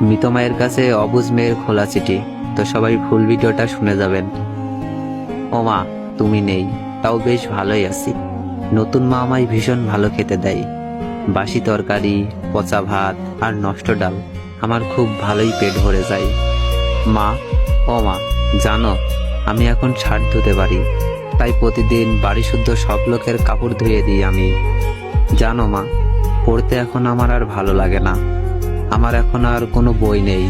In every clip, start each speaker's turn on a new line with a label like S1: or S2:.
S1: মৃত মায়ের কাছে অবুঝ মেয়ের খোলা চিঠি। তো সবাই ফুল ভিডিওটা শুনে যাবেন। ও মা, তুমি নেই, তাও বেশ ভালোই আছি। নতুন মা আমায় ভীষণ ভালো খেতে দেয়। বাসি তরকারি, পচা ভাত আর নষ্ট ডাল আমার খুব ভালোই পেট ভরে যায়। মা, ও মা, জানো আমি এখন ছাদ ধুতে পারি, তাই প্রতিদিন বাড়ি শুদ্ধ সব লোকের কাপড় ধুয়ে দিই আমি। জানো মা, পড়তে এখন আমার আর ভালো লাগে না। আমার এখন আর কোনো বই নেই,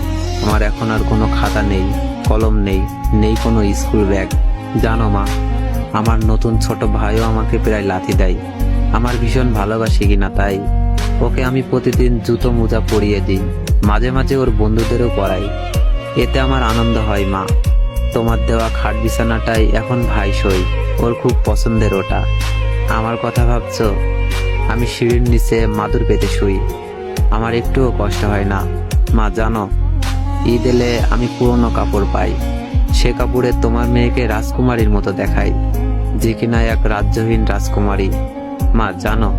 S1: আমার এখন আর কোনো খাতা নেই, কলম নেই, নেই কোনো স্কুল ব্যাগ। জানো মা, আমার নতুন ছোট ভাইও আমাকে প্রায় লাথি দেয়। আমার ভীষণ ভালোবাসি কিনা তাই ওকে আমি প্রতিদিন জুতো মোজা পরিয়ে দিই, মাঝে মাঝে ওর বন্ধুদেরও পরাই। এতে আমার আনন্দ হয় মা। তোমার দেওয়া খাট বিছানাটাই এখন ভাই সই, ওর খুব পছন্দের ওটা। আমার কথা ভাবছো? আমি সিঁড়ির নিচে মাদুর পেতে শুই, আমার একটুও কষ্ট হয় না। মা জানো, ঈদ এলে আমি পুরনো কাপড় পাই, সে কাপড়ে তোমার মেয়েকে রাজকুমারীর মতো দেখাই, যে কিনা এক রাজ্যহীন রাজকুমারী। মা জানো,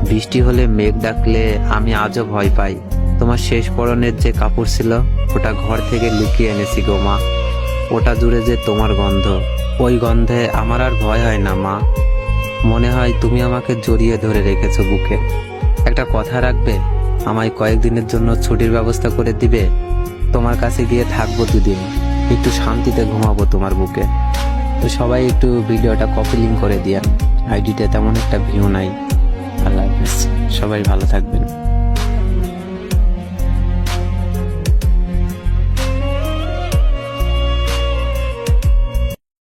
S1: বৃষ্টি হলে মেঘ ডাকলে আমি আজও ভয় পাই। তোমার শেষ পরনের যে কাপড় ছিল ওটা ঘর থেকে লুকিয়ে এনেছি গো মা। ওটা জুড়ে যে তোমার গন্ধ, ওই গন্ধে আমার আর ভয় হয় না মা। মনে হয় তুমি আমাকে জড়িয়ে ধরে রেখেছো বুকে। একটা কথা রাখবে, আমায় কয়েকদিনের জন্য ছুটির ব্যবস্থা করে দিবে? তোমার কাছে গিয়ে থাকবো দুদিন, একটু শান্তিতে ঘুমাবো তোমার বুকে। তো সবাই একটু ভিডিওটা কপি লিঙ্ক করে দিয়েন, আইডিতে তেমন একটা ভিউ নাই। আল্লাহ হাফেজ, সবাই ভালো থাকবেন।